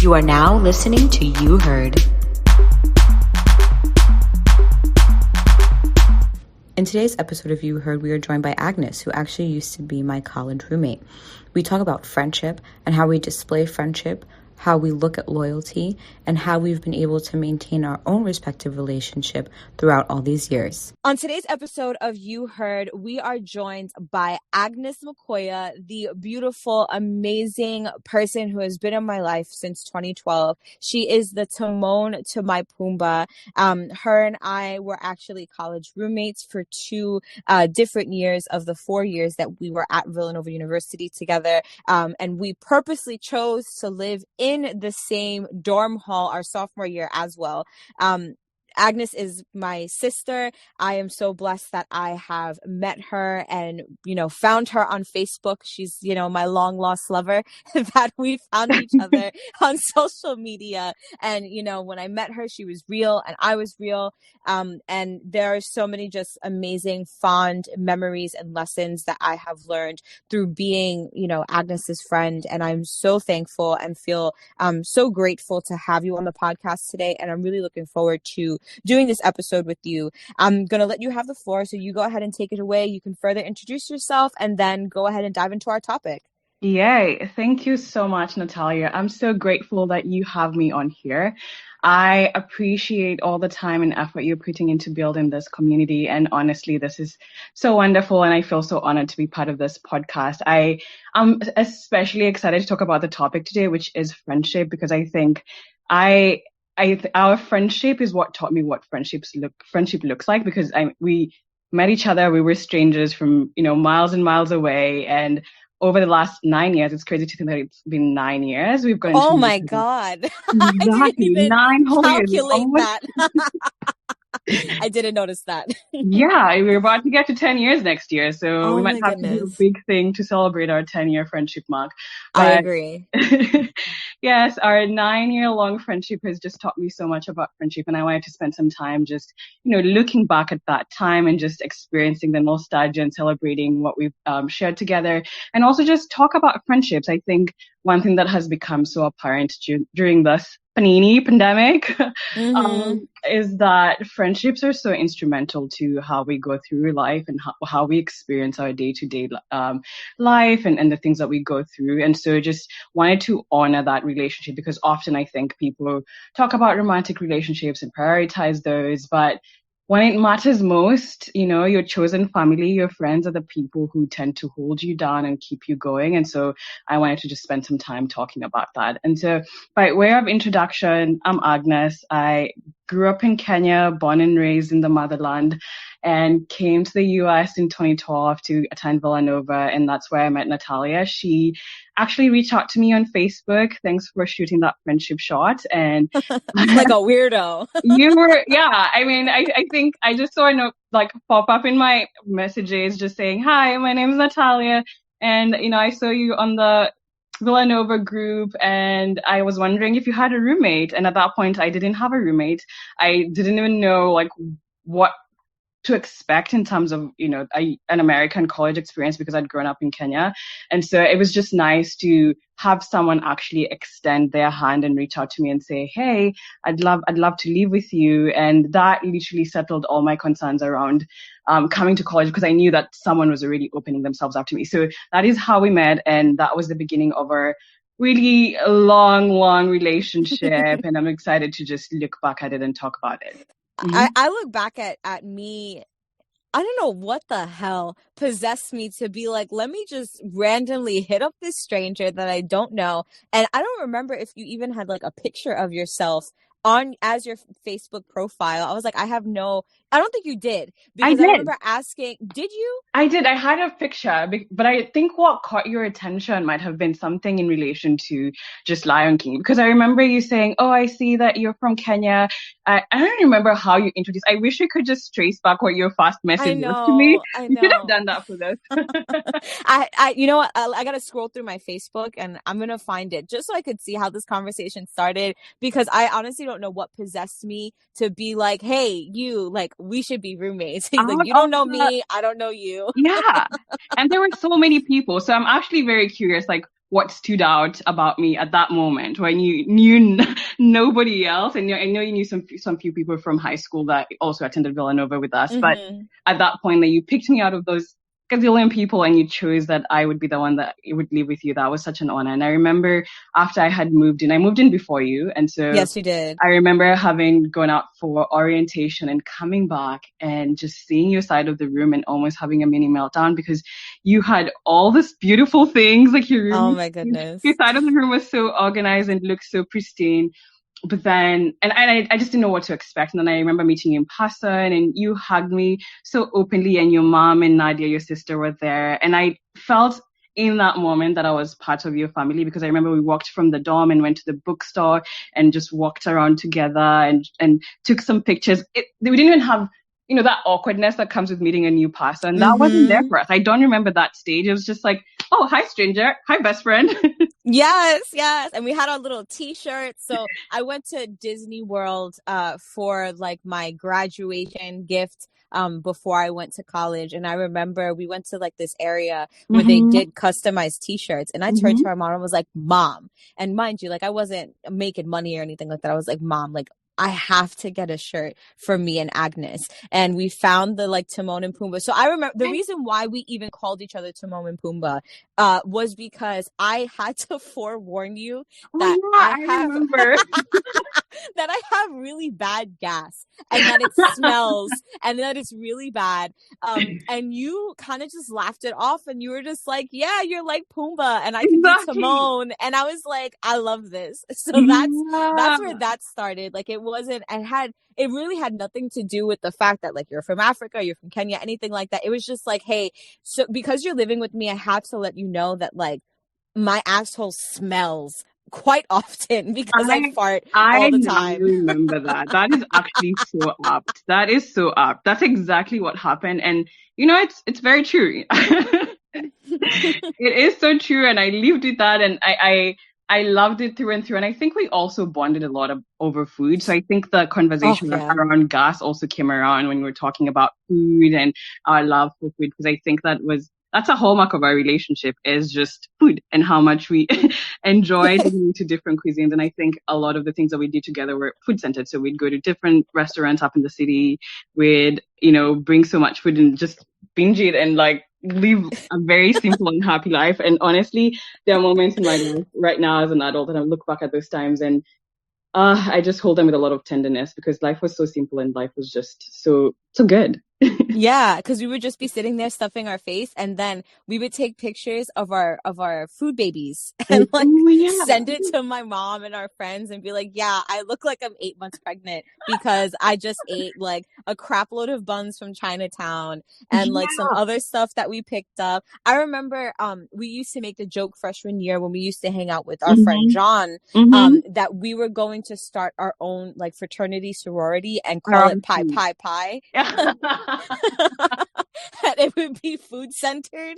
You are now listening to You Heard. In today's episode of You Heard, we are joined by Agnes, who actually used to be my college roommate. We talk about friendship and how we display friendship, how we look at loyalty, and how we've been able to maintain our own respective relationship throughout all these years. On today's episode of You Heard, we are joined by Agnes Makoya, the beautiful, amazing person who has been in my life since 2012. She is the Timon to my Pumbaa. Her and I were actually college roommates for two different years of the 4 years that we were at Villanova University together. And we purposely chose to live in the same dorm hall our sophomore year as well. Agnes is my sister. I am so blessed that I have met her and, found her on Facebook. She's, my long lost lover that we found each other on social media. And, when I met her, she was real and I was real. And there are so many just amazing, fond memories and lessons that I have learned through being, Agnes's friend. And I'm so thankful and feel so grateful to have you on the podcast today. And I'm really looking forward to doing this episode with you. I'm going to let you have the floor, so you go ahead and take it away. You can further introduce yourself and then go ahead and dive into our topic. Yay. Thank you so much, Natalia. I'm so grateful that you have me on here. I appreciate all the time and effort you're putting into building this community. And honestly, this is so wonderful. And I feel so honored to be part of this podcast. I am especially excited to talk about the topic today, which is friendship, because I think our friendship is what taught me what friendship looks like, because we met each other. We were strangers from, miles and miles away. And over the last 9 years, it's crazy to think that it's been 9 years. We've gone. Oh my God. Exactly. I didn't even 9 whole calculate years. that. I didn't notice that. Yeah, we're about to get to 10 years next year. So we might have to do a big thing to celebrate our 10-year friendship mark. I agree. Yes, our 9-year-long friendship has just taught me so much about friendship. And I wanted to spend some time just, looking back at that time and just experiencing the nostalgia and celebrating what we've shared together. And also just talk about friendships. I think one thing that has become so apparent during this pandemic is that friendships are so instrumental to how we go through life and how we experience our day-to-day life and the things that we go through. And so just wanted to honor that relationship, because often I think people talk about romantic relationships and prioritize those, but when it matters most, your chosen family, your friends are the people who tend to hold you down and keep you going. And so I wanted to just spend some time talking about that. And so by way of introduction, I'm Agnes. I grew up in Kenya, born and raised in the motherland, and came to the US in 2012 to attend Villanova. And that's where I met Natalia. She actually reached out to me on Facebook. Thanks for shooting that friendship shot. And like a weirdo. You were, yeah. I mean, I think I just saw a note pop up in my messages just saying, "Hi, my name is Natalia. And, I saw you on the Villanova group, and I was wondering if you had a roommate." And at that point, I didn't have a roommate. I didn't even know what to expect in terms of, an American college experience, because I'd grown up in Kenya. And so it was just nice to have someone actually extend their hand and reach out to me and say, "Hey, I'd love to live with you." And that literally settled all my concerns around coming to college, because I knew that someone was already opening themselves up to me. So that is how we met. And that was the beginning of our really long relationship. And I'm excited to just look back at it and talk about it. I look back at me, I don't know what the hell possessed me to be like, let me just randomly hit up this stranger that I don't know. And I don't remember if you even had a picture of yourself as your Facebook profile. I was like, I don't think you did. Because I remember asking, did you? I did. I had a picture, but I think what caught your attention might have been something in relation to just Lion King. Because I remember you saying, "Oh, I see that you're from Kenya." I don't remember how you introduced. I wish I could just trace back what your first message was to me. I know. You should have done that for this. You know what? I got to scroll through my Facebook and I'm going to find it just so I could see how this conversation started, because I honestly don't know what possessed me to be like, "Hey, you, we should be roommates." You don't know me, I don't know you. Yeah. And there were so many people. So I'm actually very curious, what stood out about me at that moment when you knew nobody else. And I know you knew some few people from high school that also attended Villanova with us. But at that point that you picked me out of those gazillion people and you chose that I would be the one that would live with you, that was such an honor. And I remember after I moved in before you. And so yes, you did. I remember having gone out for orientation and coming back and just seeing your side of the room and almost having a mini meltdown because you had all these beautiful things, like your room. Oh my goodness. Your side of the room was so organized and looked so pristine. But then, and I just didn't know what to expect. And then I remember meeting you in person and you hugged me so openly, and your mom and Nadia, your sister, were there. And I felt in that moment that I was part of your family, because I remember we walked from the dorm and went to the bookstore and just walked around together and took some pictures. We didn't even have, that awkwardness that comes with meeting a new person. That wasn't there for us. I don't remember that stage. It was just like, oh, hi, stranger. Hi, best friend. Yes. And we had our little t-shirts. So I went to Disney World for like my graduation gift before I went to college. And I remember we went to like this area where they did customized t-shirts. And I turned to my mom and was like, Mom. And mind you, like I wasn't making money or anything like that. I was like, Mom, like I have to get a shirt for me and Agnes. And we found the like Timon and Pumbaa. So I remember the reason why we even called each other Timon and Pumbaa was because I had to forewarn you that I remember that I have really bad gas and that it smells and that it's really bad. And you kind of just laughed it off and you were just like, yeah, you're like Pumbaa and I can be Timon. And I was like, I love this. So that's where that started. Like it really had nothing to do with the fact that like you're from Africa, you're from Kenya, anything like that. It was just like, hey, so because you're living with me, I have to let you know that like my asshole smells quite often because I fart all the time. I remember that. That is actually so apt. That is so apt. That's exactly what happened. And it's very true. It is so true. And I lived with that and I loved it through and through. And I think we also bonded a lot over food. So I think the conversation around gas also came around when we were talking about food and our love for food, because I think that's a hallmark of our relationship, is just food and how much we enjoy digging into different cuisines. And I think a lot of the things that we did together were food centered. So we'd go to different restaurants up in the city. We'd, bring so much food and just binge it and like live a very simple and happy life. And honestly, there are moments in my life right now as an adult that I look back at those times and I just hold them with a lot of tenderness, because life was so simple and life was just so good. Yeah, because we would just be sitting there stuffing our face, and then we would take pictures of our food babies and like send it to my mom and our friends and be like, yeah, I look like I'm 8 months pregnant because I just ate like a crap load of buns from Chinatown and like some other stuff that we picked up. I remember we used to make the joke freshman year when we used to hang out with our friend John that we were going to start our own like fraternity sorority and call it Pie Pie Pie. And it would be food centered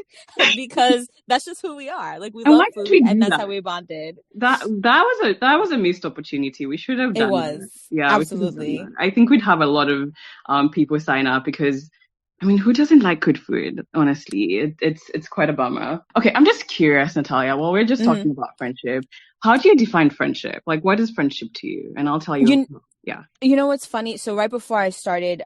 because that's just who we are. Like we love food, and that's how we bonded. That was a missed opportunity. We should have done. It was. That. Yeah, absolutely. I think we'd have a lot of people sign up because, I mean, who doesn't like good food? Honestly, it's quite a bummer. Okay, I'm just curious, Natalia. While we're just talking about friendship, how do you define friendship? Like, what is friendship to you? And I'll tell you. You know what's funny? So right before I started,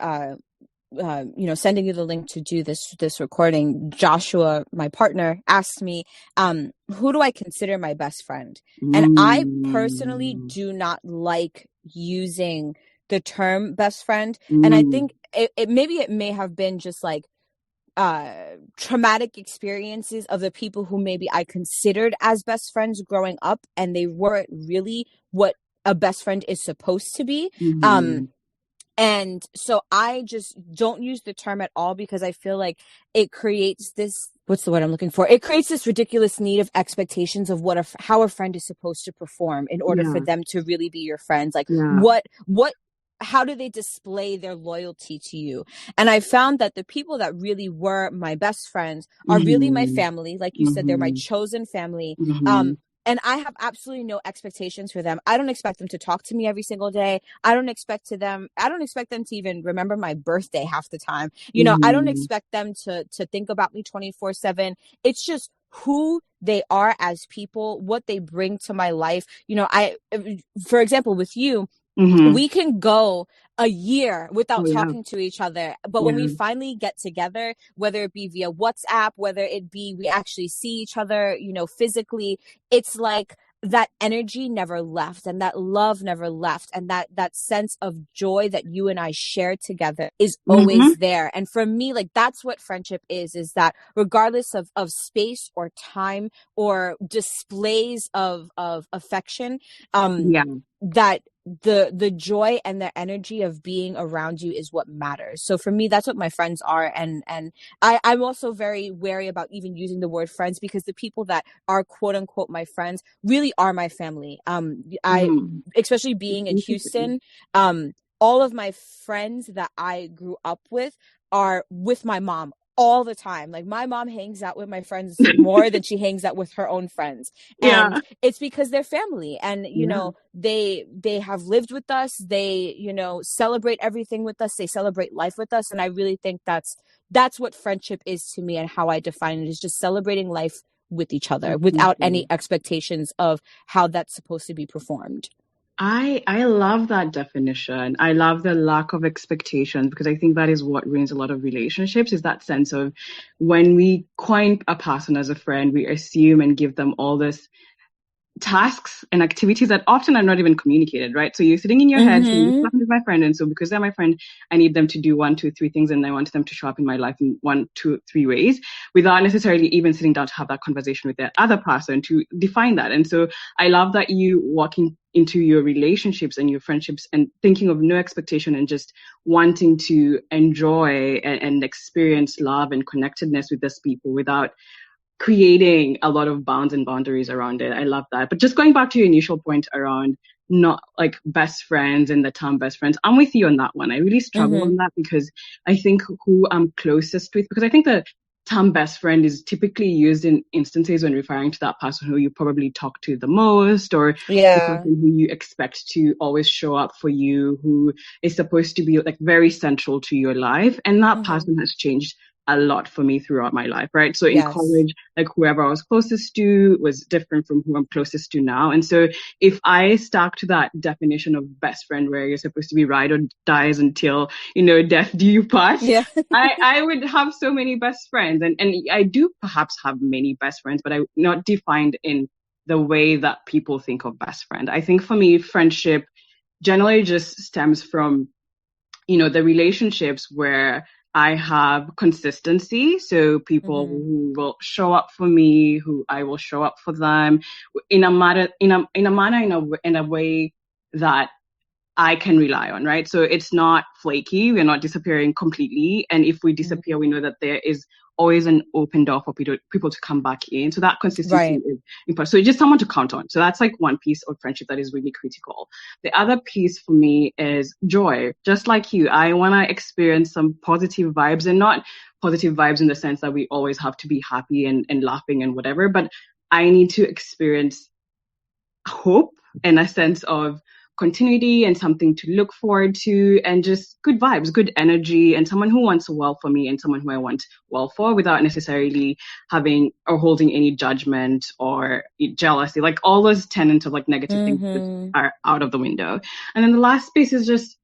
sending you the link to do this recording, Joshua, my partner, asked me, who do I consider my best friend? And I personally do not like using the term best friend. And I think it may have been just like traumatic experiences of the people who maybe I considered as best friends growing up, and they weren't really what a best friend is supposed to be. And so I just don't use the term at all, because I feel like it creates this, what's the word I'm looking for? It creates this ridiculous need of expectations of how a friend is supposed to perform in order for them to really be your friends. Like how do they display their loyalty to you? And I found that the people that really were my best friends are really my family. Like you said, they're my chosen family. And I have absolutely no expectations for them. I don't expect them to talk to me every single day. I don't expect them to even remember my birthday half the time. I don't expect them to think about me 24/7. It's just who they are as people, what they bring to my life. For example, with you, Mm-hmm. we can go a year Oh without yeah. talking to each other. But when we Yeah. finally get together, whether it be via WhatsApp, whether it be we actually see each other, physically, it's like that energy never left and that love never left. And that sense of joy that you and I share together is Mm-hmm. always there. And for me, like that's what friendship is that regardless of space or time or displays of affection, Yeah. that the joy and the energy of being around you is what matters. So for me, that's what my friends are. And I'm also very wary about even using the word friends, because the people that are quote unquote my friends really are my family. I Mm-hmm. especially being in Interesting. Houston, all of my friends that I grew up with are with my mom all the time. Like my mom hangs out with my friends more than she hangs out with her own friends. And Yeah. it's because they're family, and Yeah. they have lived with us. They celebrate everything with us. They celebrate life with us. And I really think that's what friendship is to me, and how I define it is just celebrating life with each other without any Definitely. expectations of how that's supposed to be performed. I love that definition. I love the lack of expectations, because I think that is what ruins a lot of relationships, is that sense of when we coin a person as a friend, we assume and give them all this tasks and activities that often are not even communicated, right? So you're sitting in your head saying, this Mm-hmm. person is my friend. And so because they're my friend, I need them to do one, two, three things. And I want them to show up in my life in one, two, three ways, without necessarily even sitting down to have that conversation with the other person to define that. And so I love that you walking into your relationships and your friendships and thinking of no expectation and just wanting to enjoy and experience love and connectedness with these people without creating a lot of bounds and boundaries around it. I love that. But just going back to your initial point around not like best friends and the term best friends, I'm with you on that one. I really struggle Mm-hmm. on that, because I think who I'm closest with, because I think the term best friend is typically used in instances when referring to that person who you probably talk to the most, or the Yeah. person who you expect to always show up for you, who is supposed to be like very central to your life. And that Mm-hmm. person has changed a lot for me throughout my life, right? So in Yes. college, like whoever I was closest to was different from who I'm closest to now. And so if I stuck to that definition of best friend where you're supposed to be ride or dies until, death do you part, Yeah. I would have so many best friends. And I do perhaps have many best friends, but I'm not defined in the way that people think of best friend. I think for me, friendship generally just stems from the relationships where I have consistency. So people Mm-hmm. who will show up for me, who I will show up for them in a matter, in a way that I can rely on, right? So it's not flaky. We're not disappearing completely. And if we disappear, we know that there is always an open door for people to come back in. So that consistency Right. is important. So it's just someone to count on. So that's like one piece of friendship that is really critical. The other piece for me is joy. Just like you, I want to experience some positive vibes, and not positive vibes in the sense that we always have to be happy and laughing and whatever, but I need to experience hope and a sense of continuity and something to look forward to, and just good vibes, good energy, and someone who wants well for me and someone who I want well for, without necessarily having or holding any judgment or jealousy. Like all those tenets of like negative things just Mm-hmm. are out of the window. And then the last space is just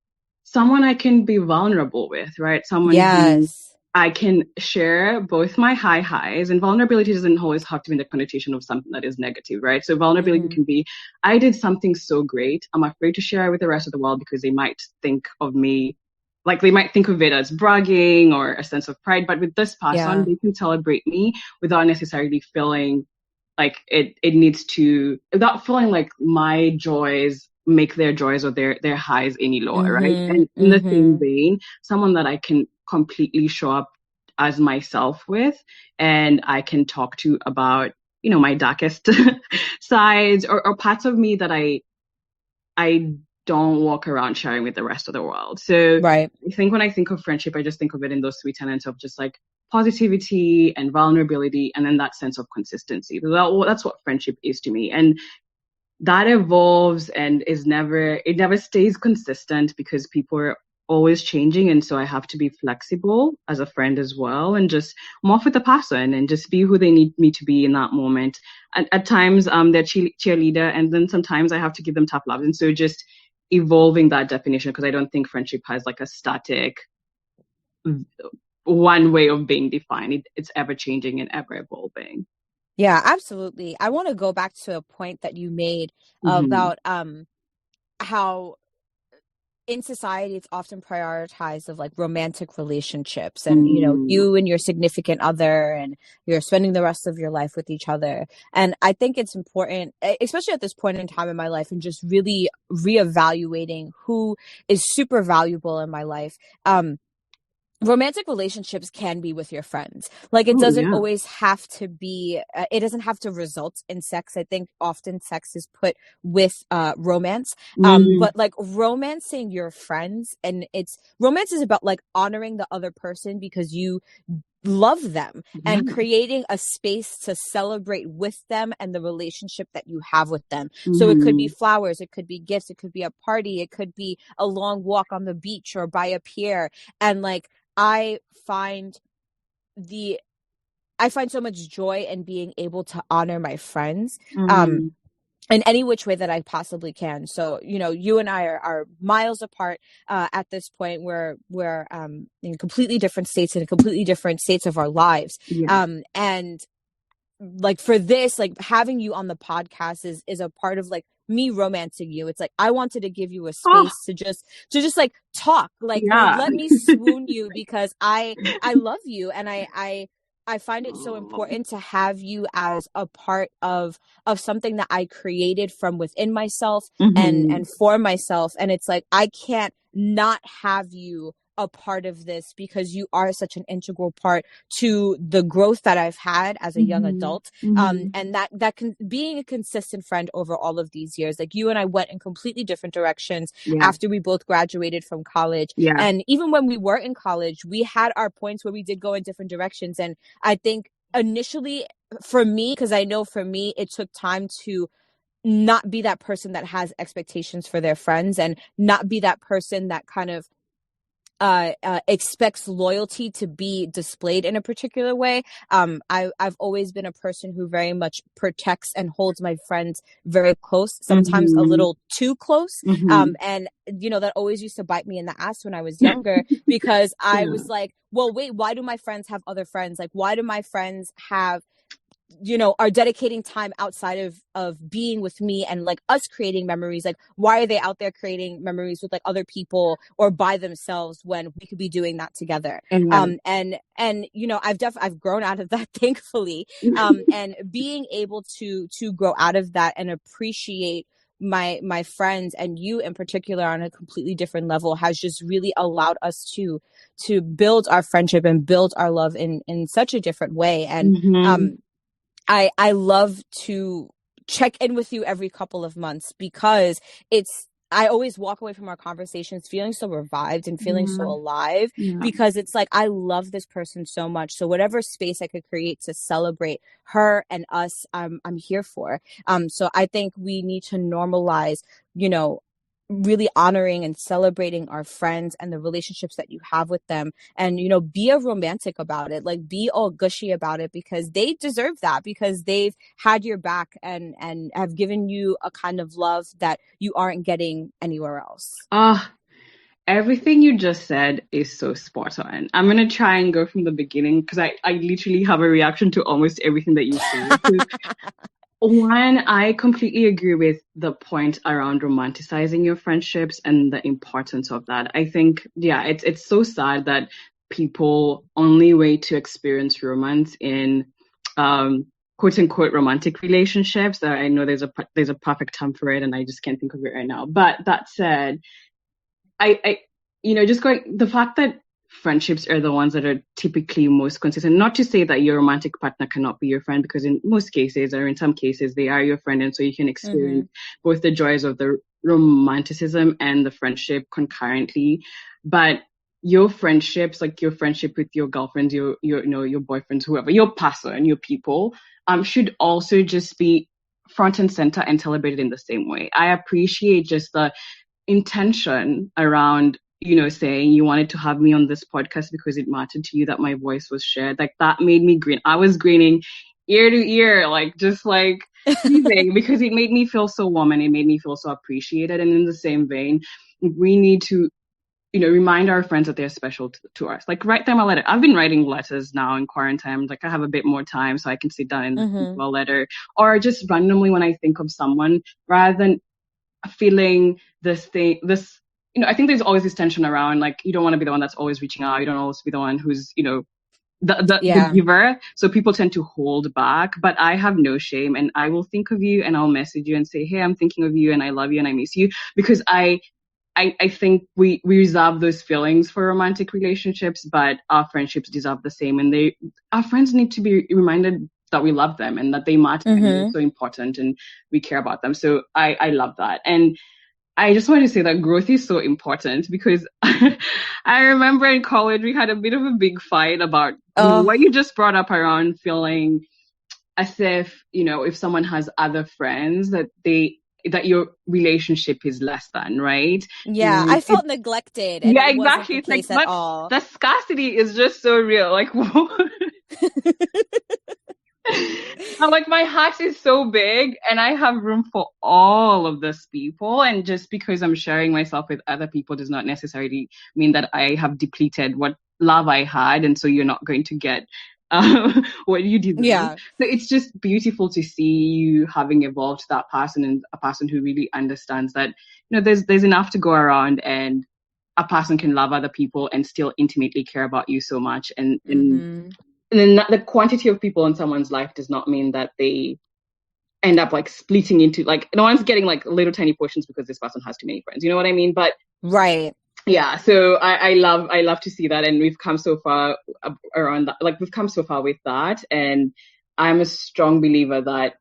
someone I can be vulnerable with, right? Someone who Yes. I can share both my highs, and vulnerability doesn't always have to be in the connotation of something that is negative, right? So vulnerability Mm-hmm. can be, I did something so great. I'm afraid to share it with the rest of the world because they might think of me, like they might think of it as bragging or a sense of pride. But with this person, Yeah. they can celebrate me without necessarily feeling like it needs to, without feeling like my joys make their joys or their highs any lower, right? Mm-hmm. And in the same Mm-hmm. vein, someone that I can completely show up as myself with, and I can talk to about, my darkest sides, or parts of me that I don't walk around sharing with the rest of the world. So Right. I think when I think of friendship, I just think of it in those three tenets of just like positivity and vulnerability, and then that sense of consistency. That's what friendship is to me. And that evolves and it never stays consistent, because people always changing, and so I have to be flexible as a friend as well, and just morph with the person and just be who they need me to be in that moment. At times, they're cheerleader, and then sometimes I have to give them tough love, and so just evolving that definition, because I don't think friendship has like a static one way of being defined. It's ever changing and ever evolving. Yeah, absolutely. I want to go back to a point that you made about how in society it's often prioritized of like romantic relationships, and you and your significant other, and you're spending the rest of your life with each other. And I think it's important, especially at this point in time in my life, and just really reevaluating who is super valuable in my life. Romantic relationships can be with your friends. Like, it doesn't always have to be, it doesn't have to result in sex. I think often sex is put with romance. But like romancing your friends, and romance is about like honoring the other person because you love them, and creating a space to celebrate with them and the relationship that you have with them. So it could be flowers, it could be gifts, it could be a party, it could be a long walk on the beach or by a pier. And like, I find so much joy in being able to honor my friends in any which way that I possibly can. So, you and I are miles apart at this point. We're in completely different states, and completely different states of our lives. And like, for this, like, having you on the podcast is a part of like me romancing you. It's like, I wanted to give you a space to just like talk, like let me swoon you, because I love you, and I find it so important to have you as a part of something that I created from within myself and for myself. And it's like, I can't not have you a part of this, because you are such an integral part to the growth that I've had as a young adult. And that being a consistent friend over all of these years. Like, you and I went in completely different directions after we both graduated from college. And even when we were in college, we had our points where we did go in different directions. And I think initially for me, because I know for me, it took time to not be that person that has expectations for their friends, and not be that person that kind of expects loyalty to be displayed in a particular way. I've always been a person who very much protects and holds my friends very close, sometimes a little too close. And that always used to bite me in the ass when I was younger, because I was like, well, wait, why do my friends have other friends? Like, why do my friends have are dedicating time outside of being with me and like us creating memories? Like, why are they out there creating memories with like other people or by themselves when we could be doing that together? And I've grown out of that, thankfully. And being able to grow out of that and appreciate my friends, and you in particular, on a completely different level, has just really allowed us to build our friendship and build our love in such a different way. And I love to check in with you every couple of months, because I always walk away from our conversations feeling so revived and feeling so alive, because it's like, I love this person so much. So whatever space I could create to celebrate her and us, I'm here for. So I think we need to normalize, really honoring and celebrating our friends and the relationships that you have with them, and be a romantic about it. Like, be all gushy about it, because they deserve that, because they've had your back and have given you a kind of love that you aren't getting anywhere else. Everything you just said is so spot on. I'm going to try and go from the beginning, because I literally have a reaction to almost everything that you say. One, I completely agree with the point around romanticizing your friendships and the importance of that. I think, it's so sad that people only wait to experience romance in quote unquote romantic relationships. I know there's a perfect term for it, and I just can't think of it right now. But that said, I the fact that friendships are the ones that are typically most consistent. Not to say that your romantic partner cannot be your friend, because in most cases, or in some cases, they are your friend, and so you can experience both the joys of the romanticism and the friendship concurrently. But your friendships, like your friendship with your girlfriends, your boyfriends, whoever, your person, your people, should also just be front and center and celebrated in the same way. I appreciate just the intention around saying you wanted to have me on this podcast because it mattered to you that my voice was shared. Like that made me grin. I was grinning ear to ear, like just like breathing because it made me feel so warm and it made me feel so appreciated. And in the same vein, we need to remind our friends that they're special to us. Like write them a letter. I've been writing letters now in quarantine. Like I have a bit more time so I can sit down and write a letter, or just randomly when I think of someone, rather than feeling this, I think there's always this tension around, like, you don't want to be the one that's always reaching out. You don't always be the one who's, the giver. So people tend to hold back, but I have no shame and I will think of you and I'll message you and say, hey, I'm thinking of you and I love you and I miss you, because I think we reserve those feelings for romantic relationships, but our friendships deserve the same. And our friends need to be reminded that we love them and that they matter and they're so important and we care about them. So I love that. And I just wanted to say that growth is so important, because I remember in college we had a bit of a big fight about what you just brought up around feeling as if, if someone has other friends that your relationship is less than, right? Yeah, I felt neglected. And yeah, exactly. It's like, at all. The scarcity is just so real. Like, I'm like, my heart is so big and I have room for all of these people. And just because I'm sharing myself with other people does not necessarily mean that I have depleted what love I had. And so you're not going to get what you deserve. Yeah. So it's just beautiful to see you having evolved to that person, and a person who really understands that, there's enough to go around, and a person can love other people and still intimately care about you so much. And then the quantity of people in someone's life does not mean that they end up like splitting into, like, no one's getting like little tiny portions because this person has too many friends. You know what I mean? But right. Yeah, so I love to see that, and we've come so far around that. Like, we've come so far with that, and I'm a strong believer that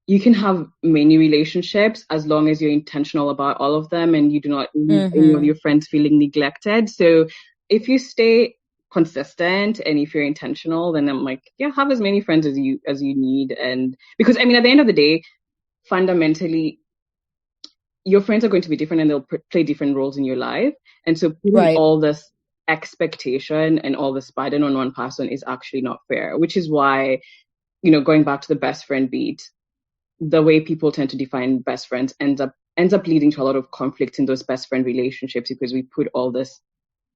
you can have many relationships as long as you're intentional about all of them and you do not leave any of your friends feeling neglected. So if you stay consistent and if you're intentional, then I'm like, yeah, have as many friends as you need. And because at the end of the day, fundamentally, your friends are going to be different and they'll play different roles in your life. And so putting all this expectation and all this burden on one person is actually not fair, which is why, going back to the best friend beat, the way people tend to define best friends ends up leading to a lot of conflict in those best friend relationships, because we put all this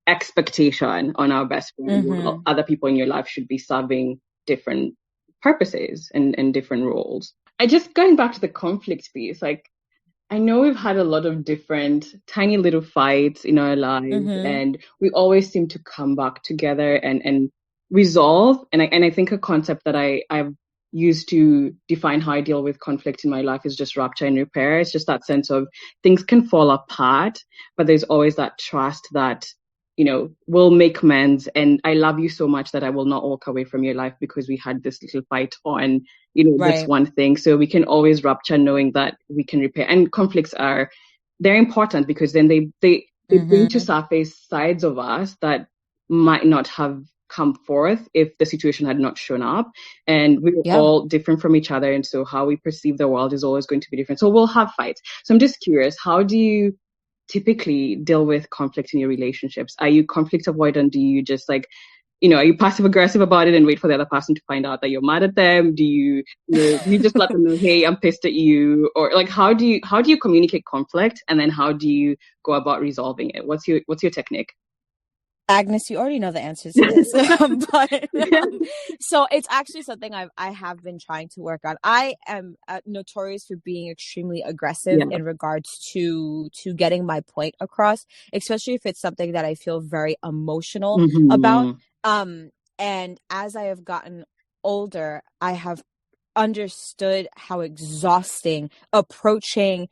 expectation on our best friend. While other people in your life should be serving different purposes and different roles. Going back to the conflict piece, like, I know we've had a lot of different tiny little fights in our lives, and we always seem to come back together and resolve. And I think a concept that I've used to define how I deal with conflict in my life is just rupture and repair. It's just that sense of things can fall apart, but there's always that trust that, we'll make amends. And I love you so much that I will not walk away from your life because we had this little fight on, this one thing. So we can always rupture knowing that we can repair. And conflicts they're important because then they bring to surface sides of us that might not have come forth if the situation had not shown up. And we're all different from each other. And so how we perceive the world is always going to be different. So we'll have fights. So I'm just curious, how do you typically deal with conflict in your relationships? Are you conflict avoidant? Do you just are you passive aggressive about it and wait for the other person to find out that you're mad at them? Do you just let them know, hey, I'm pissed at you? Or like, how do you communicate conflict, and then how do you go about resolving it? What's your technique? Agnes, you already know the answers to this, so it's actually something I have been trying to work on. I am notorious for being extremely aggressive in regards to getting my point across, especially if it's something that I feel very emotional about. And as I have gotten older, I have understood how exhausting approaching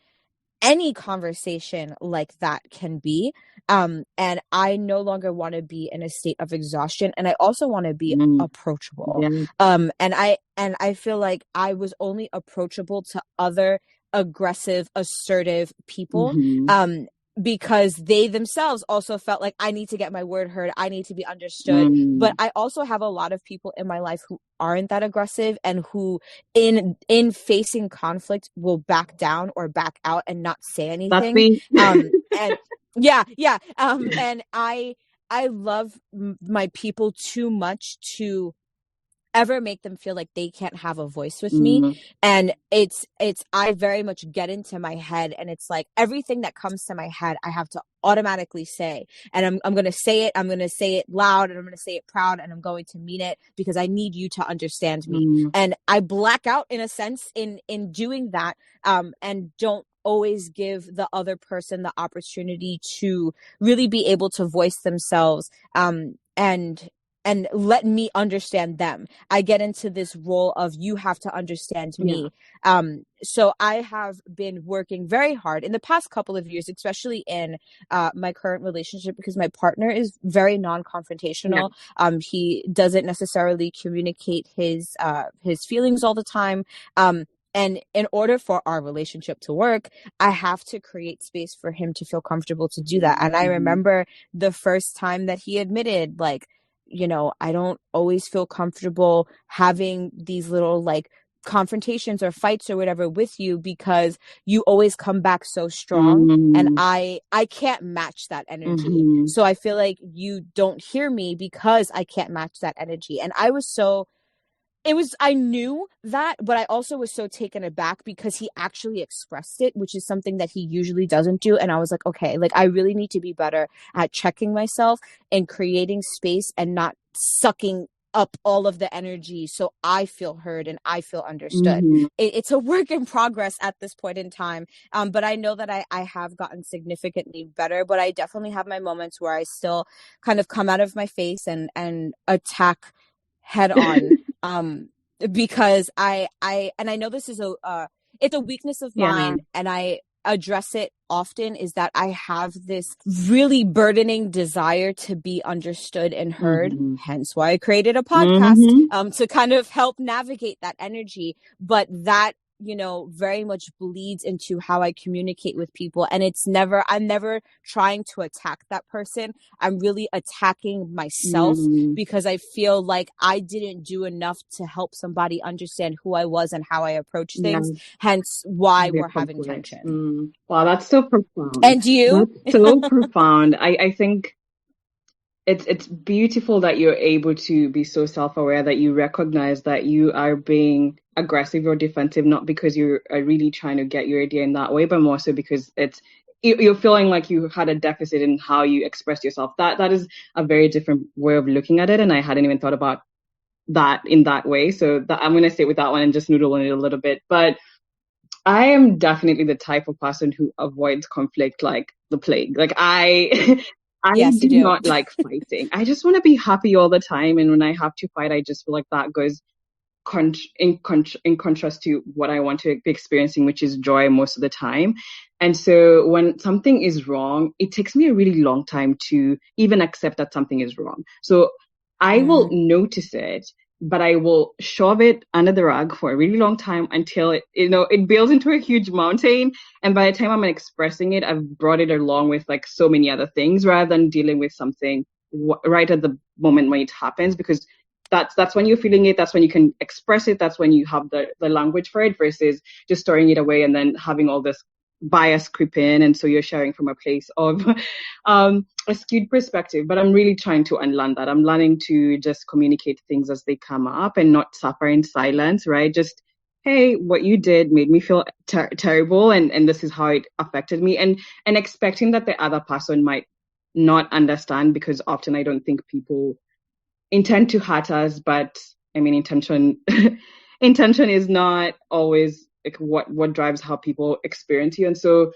any conversation like that can be. And I no longer want to be in a state of exhaustion, and I also want to be approachable. And I feel like I was only approachable to other aggressive, assertive people because they themselves also felt like I need to get my word heard, I need to be understood. But I also have a lot of people in my life who aren't that aggressive and who in facing conflict will back down or back out and not say anything. Yeah, yeah. And I love my people too much to ever make them feel like they can't have a voice with me. And I very much get into my head, and it's like everything that comes to my head I have to automatically say, and I'm going to say it, I'm going to say it loud, and I'm going to say it proud, and I'm going to mean it because I need you to understand me. And I black out in a sense in doing that, and don't always give the other person the opportunity to really be able to voice themselves, and let me understand them. I get into this role of you have to understand me. So I have been working very hard in the past couple of years, especially in my current relationship, because my partner is very non-confrontational. He doesn't necessarily communicate his feelings all the time. And in order for our relationship to work, I have to create space for him to feel comfortable to do that. And I remember the first time that he admitted, like, you know, I don't always feel comfortable having these little like confrontations or fights or whatever with you because you always come back so strong, and I can't match that energy. So I feel like you don't hear me because I can't match that energy. And I knew that, but I also was so taken aback because he actually expressed it, which is something that he usually doesn't do. And I was like, okay, like I really need to be better at checking myself and creating space and not sucking up all of the energy so I feel heard and I feel understood. It's a work in progress at this point in time. But I know that I have gotten significantly better, but I definitely have my moments where I still kind of come out of my face and attack head on. Because I know this is it's a weakness of mine, and I address it often, is that I have this really burdening desire to be understood and heard. Hence why I created a podcast, to kind of help navigate that energy. But that, you know, very much bleeds into how I communicate with people. And I'm never trying to attack that person. I'm really attacking myself because I feel like I didn't do enough to help somebody understand who I was and how I approach things. Hence why we're having tension. Wow, that's so profound. And you? That's so profound. I think it's beautiful that you're able to be so self-aware that you recognize that you are being aggressive or defensive, not because you're really trying to get your idea in that way, but more so because you're feeling like you had a deficit in how you express yourself. That is a very different way of looking at it, and I hadn't even thought about that in that way. So I'm going to stay with that one and just noodle on it a little bit. But I am definitely the type of person who avoids conflict like the plague. Like I Yes, do not like fighting. I just want to be happy all the time. And when I have to fight, I just feel like that goes in contrast to what I want to be experiencing, which is joy most of the time. And so when something is wrong, it takes me a really long time to even accept that something is wrong. So I will notice it, but I will shove it under the rug for a really long time until it builds into a huge mountain. And by the time I'm expressing it, I've brought it along with like so many other things rather than dealing with something right at the moment when it happens, because that's when you're feeling it. That's when you can express it. That's when you have the language for it versus just storing it away and then having all this bias creep in. And so you're sharing from a place of a skewed perspective. But I'm really trying to unlearn that. I'm learning to just communicate things as they come up and not suffer in silence, right? Just, hey, what you did made me feel terrible. And this is how it affected me. And expecting that the other person might not understand, because often I don't think people intend to hurt us, but I mean, intention is not always like what drives how people experience you. And so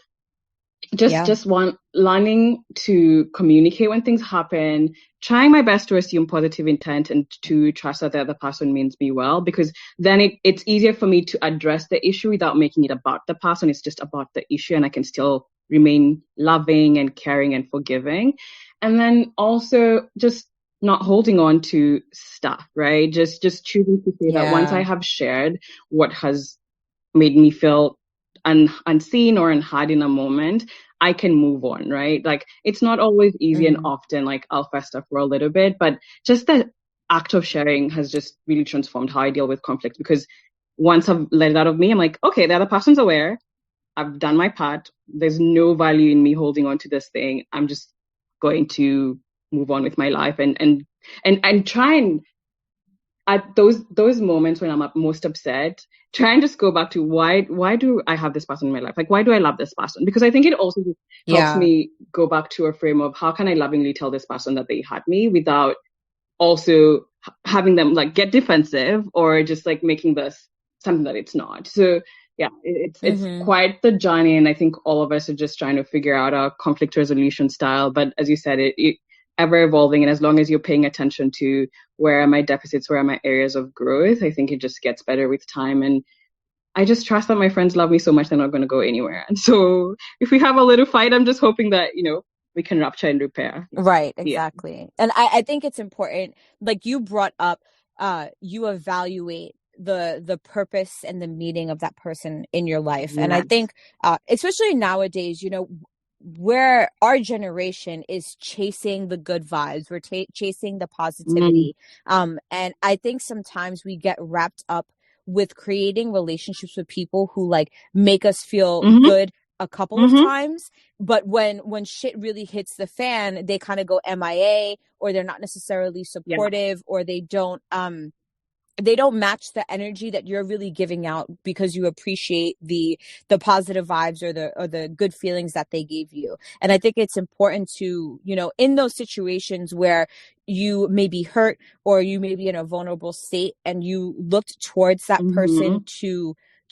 just learning to communicate when things happen, trying my best to assume positive intent and to trust that the other person means me well, because then it's easier for me to address the issue without making it about the person. It's just about the issue, and I can still remain loving and caring and forgiving. And then also just not holding on to stuff, right? Just choosing to say that once I have shared what has made me feel unseen or unheard in a moment, I can move on, right? Like it's not always easy, and often like I'll fester for a little bit, but just the act of sharing has just really transformed how I deal with conflict, because once I've let it out of me, I'm like, okay, the other person's aware. I've done my part. There's no value in me holding on to this thing. I'm just going to move on with my life and try and at those moments when I'm most upset, try and just go back to why do I have this person in my life? Like, why do I love this person? Because I think it also just helps me go back to a frame of how can I lovingly tell this person that they had me without also having them like get defensive or just like making this something that it's not. So yeah, it's quite the journey, and I think all of us are just trying to figure out our conflict resolution style. But as you said, it ever evolving, and as long as you're paying attention to where are my deficits, where are my areas of growth, I think it just gets better with time. And I just trust that my friends love me so much they're not going to go anywhere. And so if we have a little fight, I'm just hoping that, we can rupture and repair. Right, exactly. Yeah. And I think it's important, like you brought up, you evaluate the purpose and the meaning of that person in your life. Yes. And I think, especially nowadays, where our generation is chasing the good vibes, we're chasing the positivity. And I think sometimes we get wrapped up with creating relationships with people who like make us feel good a couple of times, but when shit really hits the fan, they kind of go MIA, or they're not necessarily supportive, or they don't match the energy that you're really giving out because you appreciate the positive vibes or the good feelings that they gave you. And I think it's important to, in those situations where you may be hurt or you may be in a vulnerable state and you looked towards that person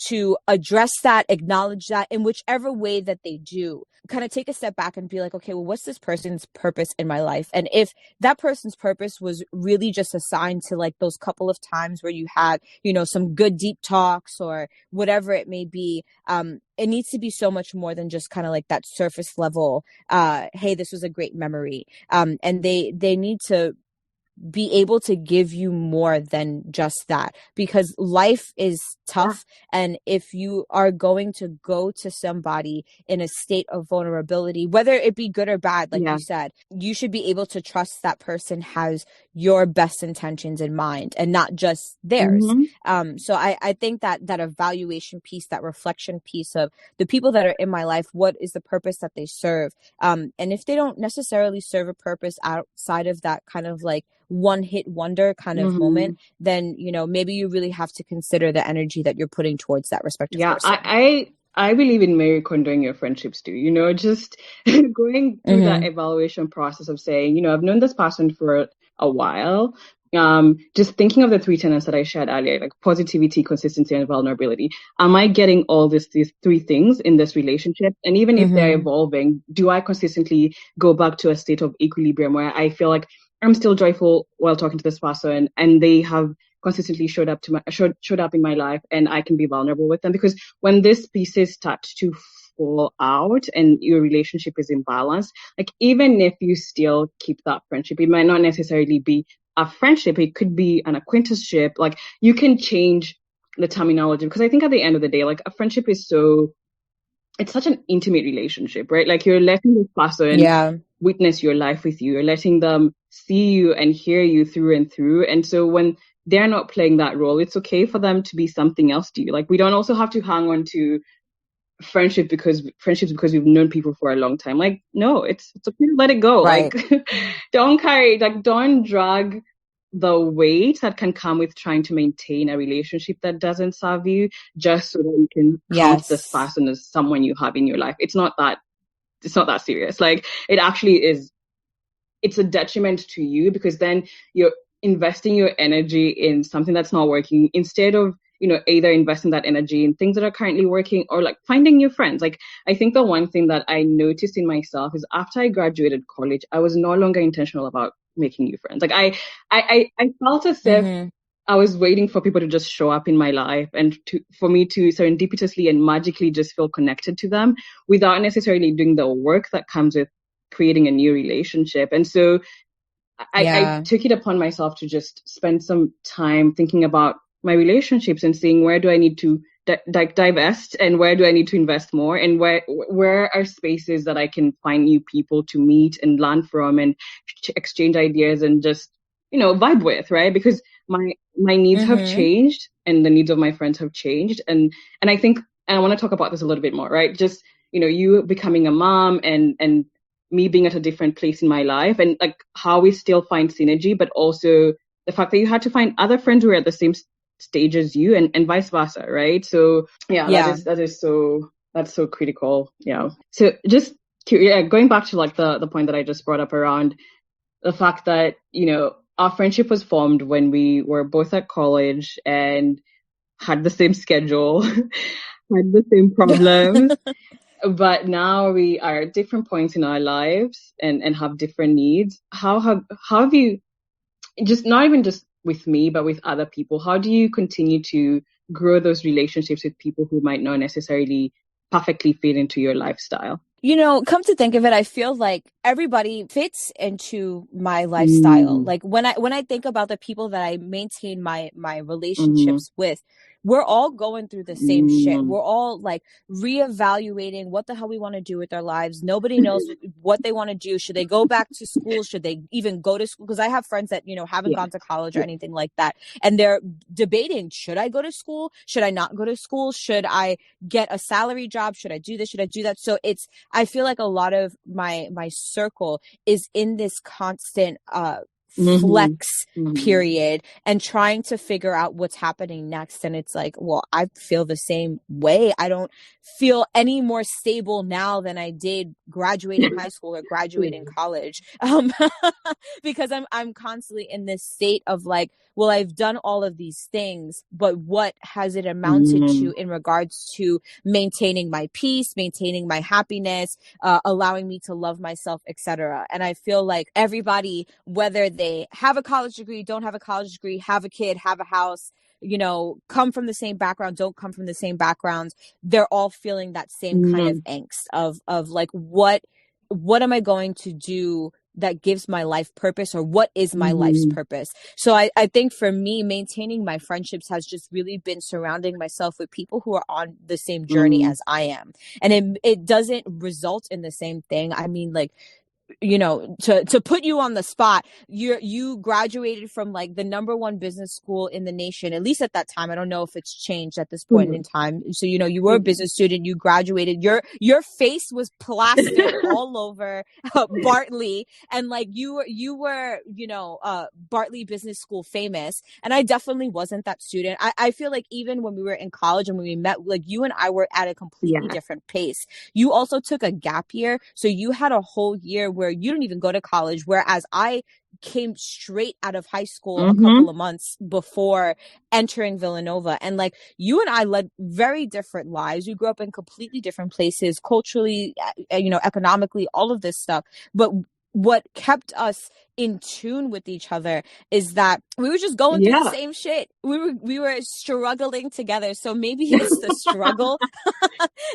to address that, acknowledge that in whichever way that they do, kind of take a step back and be like, okay, well, what's this person's purpose in my life? And if that person's purpose was really just assigned to like those couple of times where you had, some good deep talks or whatever it may be, it needs to be so much more than just kind of like that surface level, hey, this was a great memory. And they need to be able to give you more than just that, because life is tough. And if you are going to go to somebody in a state of vulnerability, whether it be good or bad, like you said, you should be able to trust that person has your best intentions in mind and not just theirs. So I think that evaluation piece, that reflection piece of the people that are in my life, what is the purpose that they serve? And if they don't necessarily serve a purpose outside of that kind of like one hit wonder kind of moment, then, maybe you really have to consider the energy that you're putting towards that respective person. I believe in Mary Kondoing your friendships too, just going through that evaluation process of saying, I've known this person for a while. Just thinking of the 3 tenets that I shared earlier, like positivity, consistency, and vulnerability. Am I getting all these 3 things in this relationship? And even if they're evolving, do I consistently go back to a state of equilibrium where I feel like I'm still joyful while talking to this person, and they have consistently showed up in my life, and I can be vulnerable with them? Because when these pieces start to fall out and your relationship is imbalanced, like even if you still keep that friendship, it might not necessarily be a friendship. It could be an acquaintanceship. Like you can change the terminology, because I think at the end of the day, like a friendship is it's such an intimate relationship, right? Like you're letting this person witness your life with you. You're letting them see you and hear you through and through. And so when they're not playing that role, it's okay for them to be something else to you. Like we don't also have to hang on to friendships because we've known people for a long time. Like, no, it's okay to let it go. Right. Like don't drag the weight that can come with trying to maintain a relationship that doesn't serve you just so that you can count this person as someone you have in your life. It's not that serious. Like it actually is. It's a detriment to you, because then you're investing your energy in something that's not working instead of, either investing that energy in things that are currently working or like finding new friends. Like I think the one thing that I noticed in myself is after I graduated college, I was no longer intentional about making new friends. Like I felt as if I was waiting for people to just show up in my life and for me to serendipitously and magically just feel connected to them without necessarily doing the work that comes with creating a new relationship. And so I took it upon myself to just spend some time thinking about my relationships and seeing where do I need to divest and where do I need to invest more, and where are spaces that I can find new people to meet and learn from and exchange ideas and just, vibe with, right? Because my needs have changed and the needs of my friends have changed. And I think and I want to talk about this a little bit more, right? Just, you becoming a mom and me being at a different place in my life, and like how we still find synergy, but also the fact that you had to find other friends who are at the same stage as you, and vice versa, right? So that's so critical. Yeah. So just going back to like the point that I just brought up around the fact that, our friendship was formed when we were both at college and had the same schedule, had the same problems. But now we are at different points in our lives and have different needs. How have you, just not even just with me, but with other people, how do you continue to grow those relationships with people who might not necessarily perfectly fit into your lifestyle? Come to think of it, I feel like everybody fits into my lifestyle. Like when I think about the people that I maintain my relationships with, we're all going through the same shit. We're all like reevaluating what the hell we want to do with our lives. Nobody knows what they want to do. Should they go back to school? Should they even go to school? Because I have friends that, haven't gone to college or anything like that. And they're debating, should I go to school? Should I not go to school? Should I get a salary job? Should I do this? Should I do that? So I feel like a lot of my circle is in this constant flex period and trying to figure out what's happening next. And it's like, well, I feel the same way. I don't feel any more stable now than I did graduating high school or graduating college. Because I'm constantly in this state of like, well, I've done all of these things, but what has it amounted to in regards to maintaining my peace, maintaining my happiness, allowing me to love myself, etc. And I feel like everybody, whether they have a college degree, don't have a college degree, have a kid, have a house, come from the same background, don't come from the same backgrounds, they're all feeling that same kind of angst of like, what am I going to do that gives my life purpose, or what is my life's purpose? So I think for me, maintaining my friendships has just really been surrounding myself with people who are on the same journey as I am. And it doesn't result in the same thing. I mean, like, to put you on the spot, you graduated from like the #1 business school in the nation, at least at that time. I don't know if it's changed at this point in time. So, you were a business student, you graduated, your face was plastered all over Bartley, and like you were, Bartley Business School famous. And I definitely wasn't that student. I feel like even when we were in college and when we met, like you and I were at a completely different pace. You also took a gap year. So you had a whole year where you didn't even go to college, whereas I came straight out of high school a couple of months before entering Villanova. And like you and I led very different lives. We grew up in completely different places, culturally, economically, all of this stuff. But what kept us in tune with each other is that we were just going through the same shit. We were struggling together. So maybe it's the struggle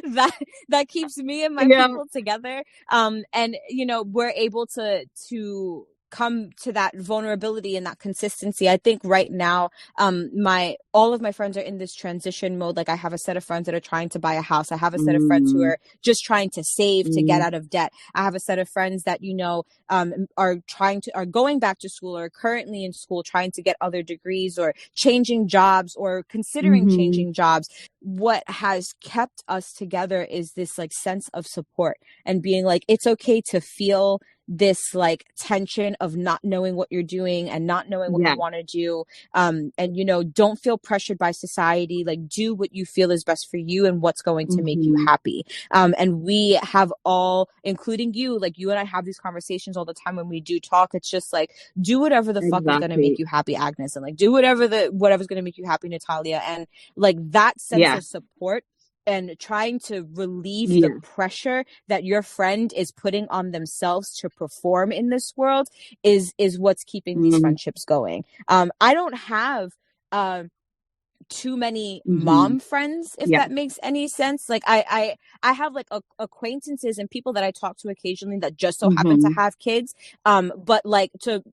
that keeps me and my people together. And we're able to come to that vulnerability and that consistency. I think right now, all of my friends are in this transition mode. Like I have a set of friends that are trying to buy a house. I have a set of friends who are just trying to save to get out of debt. I have a set of friends that, are going back to school or currently in school, trying to get other degrees or changing jobs or considering changing jobs. What has kept us together is this like sense of support and being like, it's okay to feel this like tension of not knowing what you're doing and not knowing what you want to do. And, don't feel pressured by society. Like do what you feel is best for you and what's going to make you happy. And we have all, including you, like you and I have these conversations all the time when we do talk. It's just like, do whatever the fuck is going to make you happy, Agnes. And like, do whatever's going to make you happy, Natalia. And like that sense of support and trying to relieve the pressure that your friend is putting on themselves to perform in this world is what's keeping these friendships going. I don't have too many mom friends, if that makes any sense. Like I have like acquaintances and people that I talk to occasionally that just so happen to have kids. But like to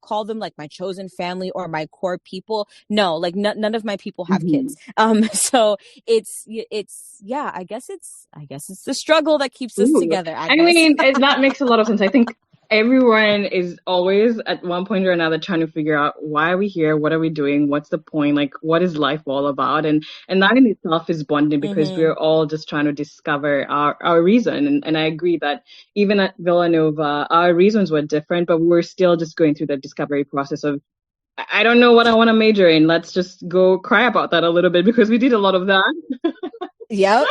call them like my chosen family or my core people, no, like none of my people have kids. So it's I guess it's the struggle that keeps us together, Agnes. I mean, that makes a lot of sense. I think everyone is always at one point or another trying to figure out why are we here, what are we doing, what's the point, like what is life all about, and that in itself is bonding because we're all just trying to discover our reason. And I agree that even at Villanova, our reasons were different, but we're still just going through the discovery process of I don't know what I want to major in. Let's just go cry about that a little bit because we did a lot of that. Yep.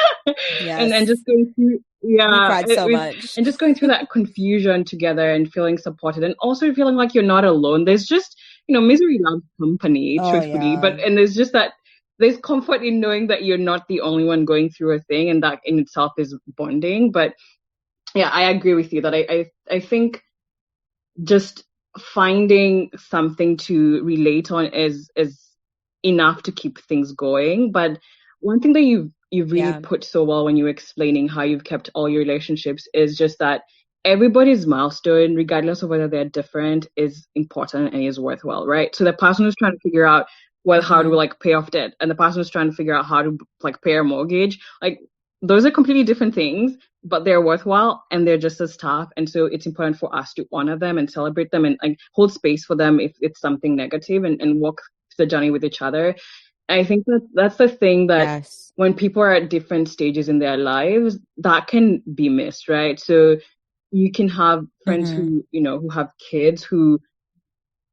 Yes. And just going through, yeah, we cried so much. And just going through that confusion together and feeling supported and also feeling like you're not alone. There's just, misery loves company, truthfully, and there's just that there's comfort in knowing that you're not the only one going through a thing, and that in itself is bonding. But yeah, I agree with you that I think just finding something to relate on is enough to keep things going. But one thing that you've really put so well when you were explaining how you've kept all your relationships is just that everybody's milestone, regardless of whether they're different, is important and is worthwhile, right? So the person who's trying to figure out how to like pay off debt, and the person who's trying to figure out how to like pay a mortgage, like those are completely different things, but they're worthwhile and they're just as tough. And so it's important for us to honor them and celebrate them and hold space for them if it's something negative, and walk the journey with each other. I think that's the thing that when people are at different stages in their lives, that can be missed, right? So you can have friends who have kids who,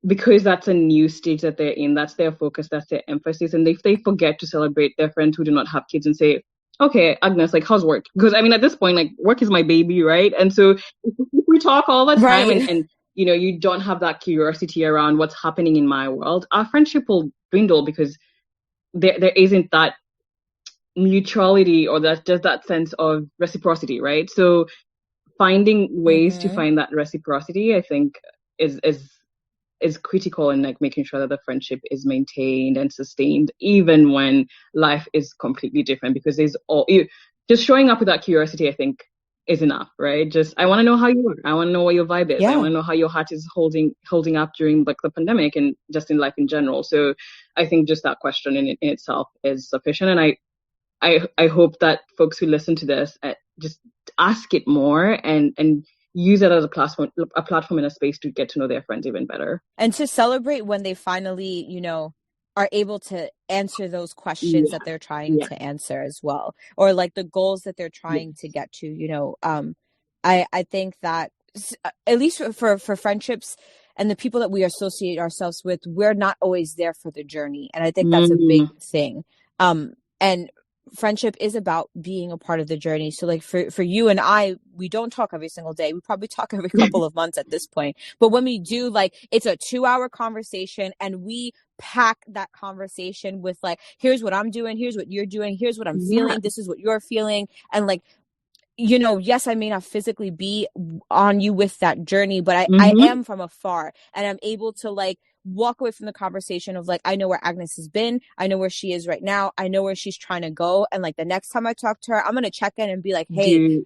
because that's a new stage that they're in, that's their focus, that's their emphasis. And if they forget to celebrate their friends who do not have kids and say, okay, Agnes, like, how's work? Because I mean, at this point, like, work is my baby, right? And so if we talk all the time and you don't have that curiosity around what's happening in my world, our friendship will dwindle because there isn't that mutuality or that sense of reciprocity, right? So finding ways to find that reciprocity, I think, is critical in like making sure that the friendship is maintained and sustained, even when life is completely different. Because just showing up with that curiosity, I think, is enough, right? Just I want to know how you are. I want to know what your vibe is. I want to know how your heart is holding up during like the pandemic and just in life in general. So I think just that question in itself is sufficient. And I hope that folks who listen to this just ask it more and use it as a platform and a space to get to know their friends even better. And to celebrate when they finally, are able to answer those questions that they're trying to answer as well. Or like the goals that they're trying to get to, I think that at least for friendships and the people that we associate ourselves with, we're not always there for the journey. And I think that's a big thing. And friendship is about being a part of the journey. So like for you and I, we don't talk every single day. We probably talk every couple of months at this point. But when we do, like, it's a 2-hour conversation and we pack that conversation with like, here's what I'm doing, here's what you're doing, here's what I'm feeling, this is what you're feeling. And like, yes, I may not physically be on you with that journey, but I am from afar, and I'm able to like walk away from the conversation of like, I know where Agnes has been, I know where she is right now, I know where she's trying to go, and like the next time I talk to her, I'm gonna check in and be like, hey,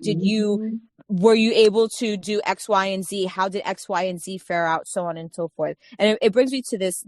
were you able to do X, Y, and Z? How did X, Y, and Z fare out? So on and so forth. And it brings me to this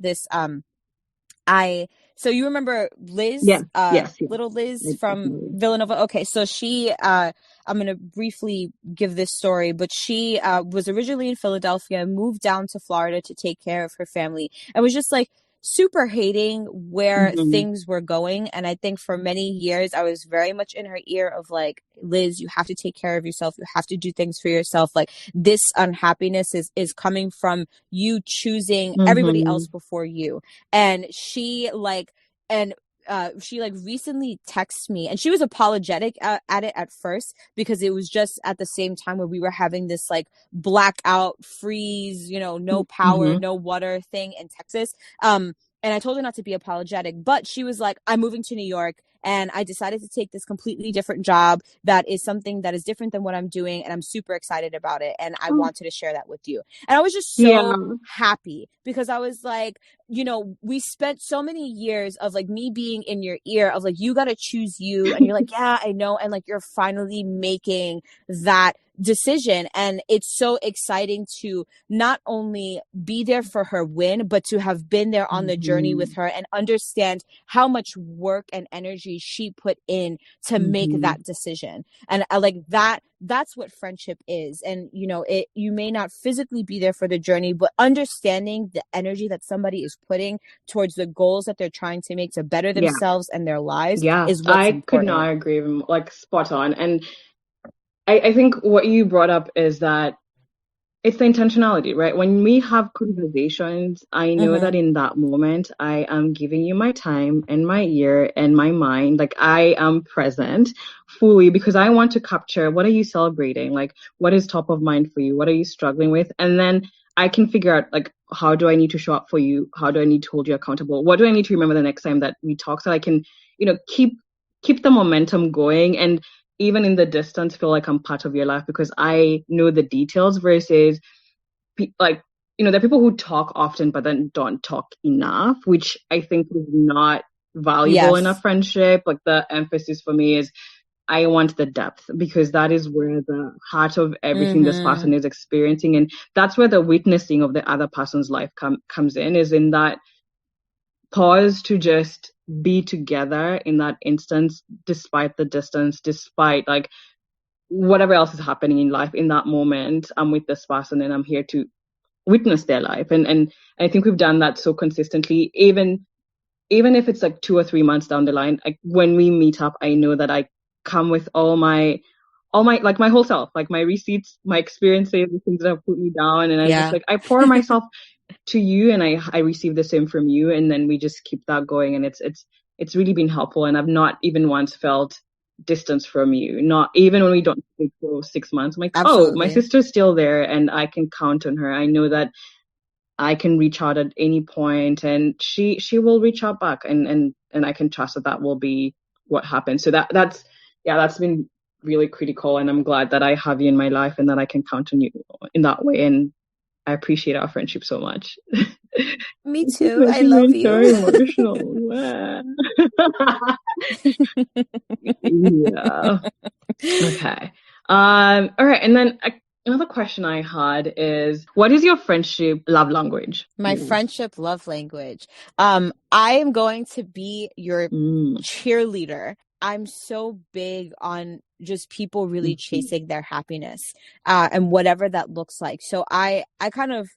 so you remember Liz? Yes. Little Liz from Villanova. Okay, so she, I'm going to briefly give this story, but she was originally in Philadelphia, moved down to Florida to take care of her family, and was just like super hating where things were going. And I think for many years, I was very much in her ear of like, Liz, you have to take care of yourself. You have to do things for yourself. Like, this unhappiness is coming from you choosing everybody else before you. And she recently texted me, and she was apologetic at it at first, because it was just at the same time where we were having this like blackout freeze, no power, no water thing in Texas. And I told her not to be apologetic, but she was like, I'm moving to New York and I decided to take this completely different job that is something that is different than what I'm doing, and I'm super excited about it, and I wanted to share that with you. And I was just so happy, because I was like, we spent so many years of like me being in your ear of like, you got to choose you, and you're like, yeah, I know, and like you're finally making that decision. And it's so exciting to not only be there for her win, but to have been there on the journey with her and understand how much work and energy she put in to make that decision. And I like that. That's what friendship is. And, you know, you may not physically be there for the journey, but understanding the energy that somebody is putting towards the goals that they're trying to make to better themselves and their lives is what's important. Could not agree, like spot on. And I think what you brought up is that it's the intentionality, right? When we have conversations, I know that in that moment, I am giving you my time and my ear and my mind. Like, I am present fully because I want to capture, what are you celebrating? Like, what is top of mind for you? What are you struggling with? And then I can figure out, like, how do I need to show up for you? How do I need to hold you accountable? What do I need to remember the next time that we talk, so I can, you know, keep the momentum going, and even in the distance feel like I'm part of your life because I know the details, versus like, you know, there are people who talk often but then don't talk enough, which I think is not valuable in a friendship. Like, the emphasis for me is I want the depth, because that is where the heart of everything this person is experiencing, and that's where the witnessing of the other person's life comes in, is in that pause to just be together in that instance, despite the distance, despite like whatever else is happening in life. In that moment, I'm with this person and I'm here to witness their life. And I think we've done that so consistently, even if it's like 2 or 3 months down the line. Like, when we meet up, I know that I come with all my like my whole self, like my receipts, my experiences, the things that have put me down, and I just like, I pour myself to you, and I receive the same from you, and then we just keep that going, and it's really been helpful. And I've not even once felt distance from you, not even when we don't speak for 6 months. I'm like, oh, my sister's still there and I can count on her. I know that I can reach out at any point, and she will reach out back, and I can trust that will be what happens. So that's been really critical, and I'm glad that I have you in my life and that I can count on you in that way. And I appreciate our friendship so much. Me too. I love you. So emotional. Yeah. Okay. All right. And then another question I had is, what is your friendship love language? My friendship love language. I am going to be your cheerleader. I'm so big on just people really chasing their happiness, and whatever that looks like. So I kind of,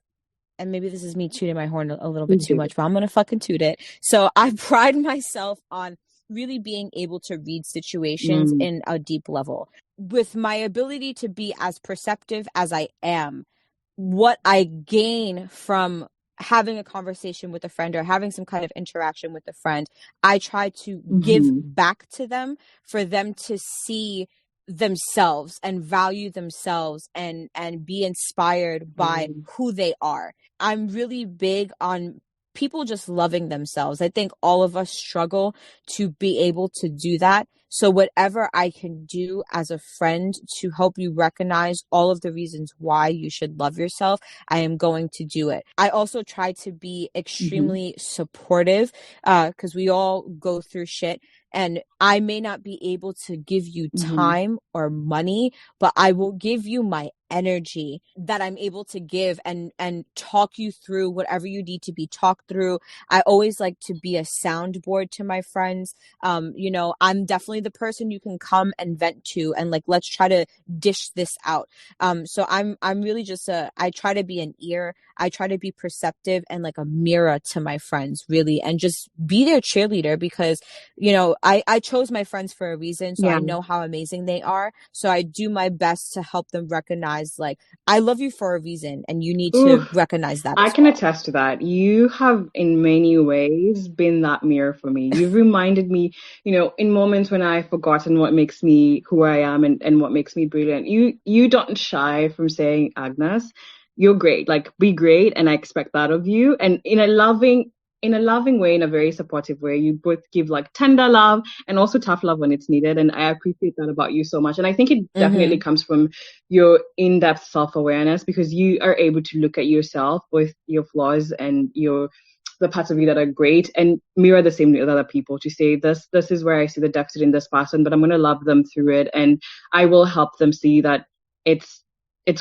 and maybe this is me tooting my horn a little bit too much, but I'm going to fucking toot it. So I pride myself on really being able to read situations in a deep level. With my ability to be as perceptive as I am, what I gain from having a conversation with a friend or having some kind of interaction with a friend, I try to give back to them, for them to see themselves and value themselves and be inspired by who they are. I'm really big on people just loving themselves. I think all of us struggle to be able to do that. So whatever I can do as a friend to help you recognize all of the reasons why you should love yourself, I am going to do it. I also try to be extremely supportive, because we all go through shit. And I may not be able to give you time or money, but I will give you my energy that I'm able to give and talk you through whatever you need to be talked through. I always like to be a soundboard to my friends. You know, I'm definitely the person you can come and vent to, and like, let's try to dish this out. So I'm really just I try to be an ear. I try to be perceptive and like a mirror to my friends, really, and just be their cheerleader, because, you know, I chose my friends for a reason. So I know how amazing they are. So I do my best to help them recognize, like, I love you for a reason, and you need to recognize that. I can attest to that. You have in many ways been that mirror for me. You've reminded me, you know, in moments when I've forgotten what makes me who I am and what makes me brilliant. You don't shy from saying, Agnes, you're great. Like, be great, and I expect that of you. And in a loving way, in a very supportive way. You both give like tender love and also tough love when it's needed. And I appreciate that about you so much. And I think it definitely comes from your in-depth self-awareness, because you are able to look at yourself with your flaws and the parts of you that are great, and mirror the same with other people, to say, this is where I see the deficit in this person, but I'm going to love them through it. And I will help them see that it's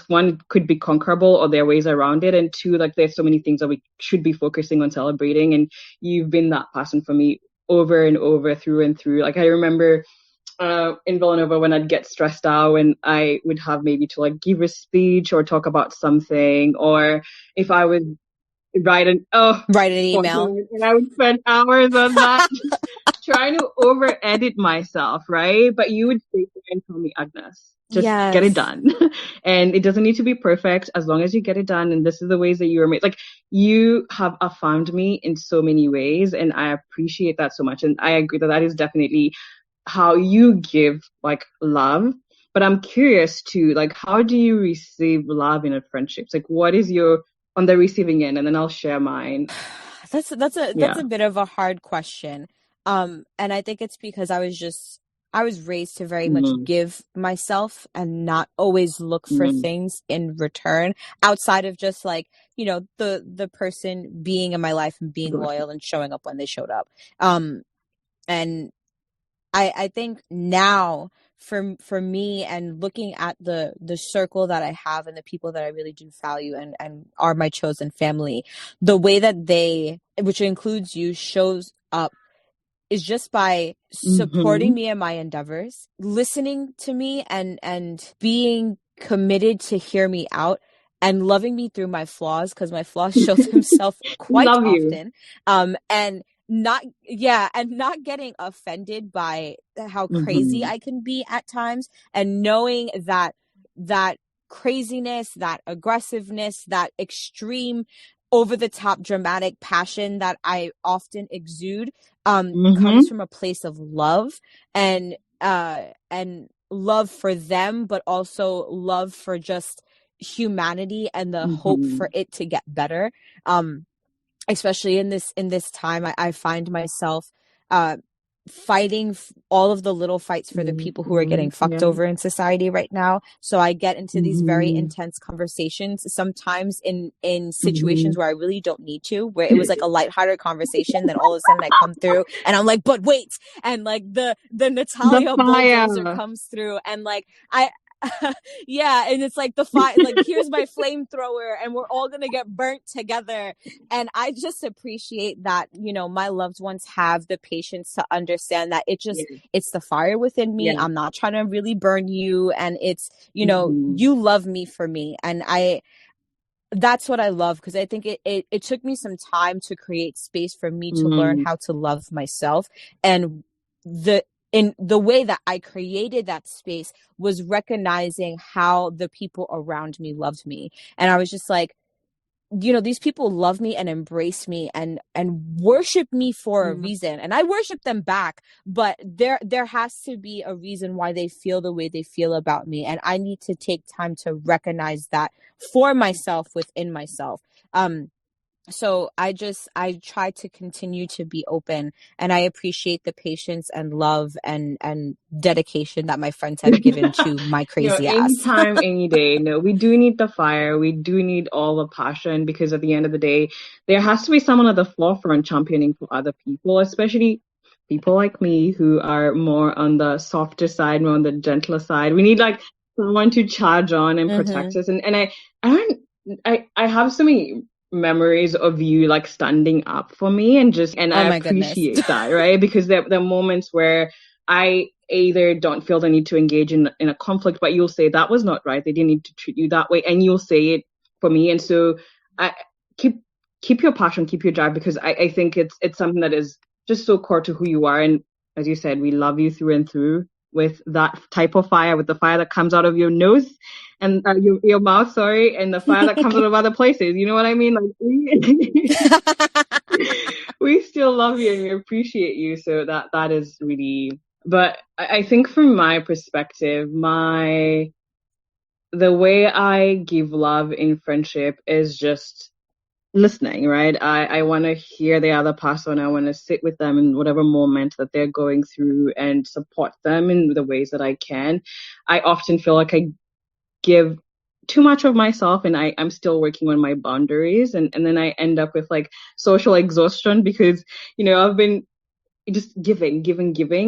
one, it could be conquerable, or there are ways around it, and two, like there's so many things that we should be focusing on celebrating, and you've been that person for me over and over, through and through. Like I remember in Villanova when I'd get stressed out and I would have maybe to like give a speech or talk about something, or if I would write an email, and I would spend hours on that trying to over edit myself, right? But you would say and tell me, Agnes, just get it done. And it doesn't need to be perfect, as long as you get it done. And this is the ways that you are made. Like, you have affirmed me in so many ways, and I appreciate that so much. And I agree that is definitely how you give like love. But I'm curious too, like, how do you receive love in a friendship? Like, what is your on the receiving end? And then I'll share mine. That's a bit of a hard question. And I think it's because I was raised to very much give myself and not always look for things in return, outside of just like, you know, the person being in my life and being loyal and showing up when they showed up. And I think now for me, and looking at the circle that I have and the people that I really do value and are my chosen family, the way that they, which includes you, shows up is just by supporting me in my endeavors, listening to me and being committed to hear me out, and loving me through my flaws, because my flaws show themselves quite often. And not getting offended by how crazy I can be at times, and knowing that craziness, that aggressiveness, that extreme over the top dramatic passion that I often exude comes from a place of love, and love for them, but also love for just humanity and the hope for it to get better. Especially in this time, I find myself fighting all of the little fights for the people who are getting fucked over in society right now. So I get into these very intense conversations, sometimes in situations where I really don't need to, where it was like a lighthearted conversation. Then all of a sudden I come through and I'm like, but wait. And like the Natalia bulldozer comes through, and like yeah, and it's like the fire, like here's my flamethrower, and we're all gonna get burnt together. And I just appreciate that, you know, my loved ones have the patience to understand that it's the fire within me. I'm not trying to really burn you, and it's, you know, you love me for me, and that's what I love, because I think it took me some time to create space for me to learn how to love myself. And in the way that I created that space was recognizing how the people around me loved me. And I was just like, you know, these people love me and embrace me and worship me for a reason. And I worship them back, but there has to be a reason why they feel the way they feel about me. And I need to take time to recognize that for myself, within myself. So I try to continue to be open, and I appreciate the patience and love and dedication that my friends have given to my crazy ass. Anytime, any day. No, we do need the fire. We do need all the passion, because at the end of the day, there has to be someone at the forefront championing for other people, especially people like me who are more on the softer side, more on the gentler side. We need like someone to charge on and protect us. And I have so many memories of you like standing up for me, and I appreciate that, right? Because there are moments where I either don't feel the need to engage in a conflict, but you'll say that was not right, they didn't need to treat you that way, and you'll say it for me. And so I keep your passion, keep your drive, because I think it's something that is just so core to who you are. And as you said, we love you through and through, with that type of fire, with the fire that comes out of your nose and your mouth, sorry, and the fire that comes out of other places. You know what I mean? Like we still love you and we appreciate you. So that is really. But I think from my perspective, the way I give love in friendship is just listening, right? I want to hear the other person. I want to sit with them in whatever moment that they're going through and support them in the ways that I can. I often feel like I give too much of myself, and I'm still working on my boundaries, and then I end up with like social exhaustion, because, you know, I've been just giving,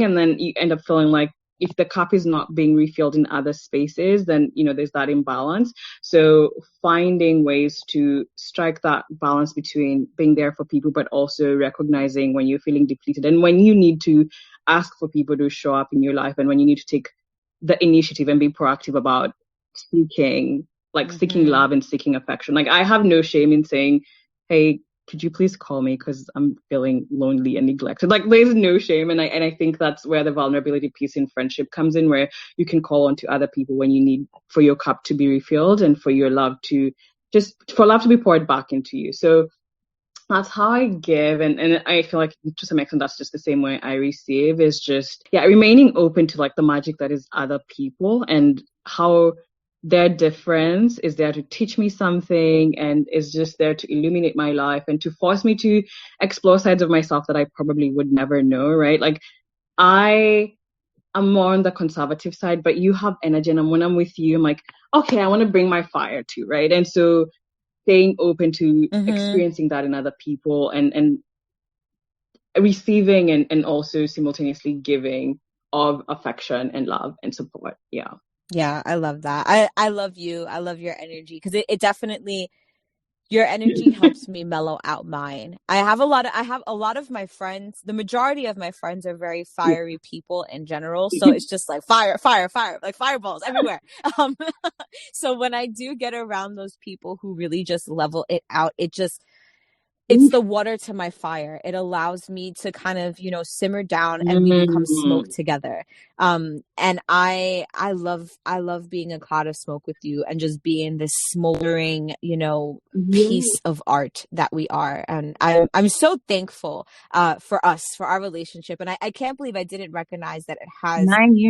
and then you end up feeling like if the cup is not being refilled in other spaces, then, there's that imbalance. So finding ways to strike that balance between being there for people, but also recognizing when you're feeling depleted and when you need to ask for people to show up in your life, and when you need to take the initiative and be proactive about seeking love and seeking affection. Like, I have no shame in saying, hey, could you please call me because I'm feeling lonely and neglected? Like, there's no shame. And I think that's where the vulnerability piece in friendship comes in, where you can call on to other people when you need for your cup to be refilled and for your love to for love to be poured back into you. So that's how I give. And I feel like to some extent, that's just the same way I receive, is just, remaining open to like the magic that is other people and how their difference is there to teach me something and is just there to illuminate my life and to force me to explore sides of myself that I probably would never know, right? Like, I am more on the conservative side, but you have energy, and when I'm with you, I'm like, okay, I want to bring my fire too, right? And so staying open to experiencing that in other people and receiving and also simultaneously giving of affection and love and support. Yeah, I love that. I love you. I love your energy, because it definitely, your energy helps me mellow out mine. I have a lot of my friends, the majority of my friends are very fiery people in general. So it's just like fire, like fireballs everywhere. So when I do get around those people who really just level it out, it's the water to my fire. It allows me to kind of, simmer down and we become smoke together. And I love being a cloud of smoke with you and just being this smoldering, piece of art that we are. And I'm so thankful for us, for our relationship. And I can't believe I didn't recognize that it has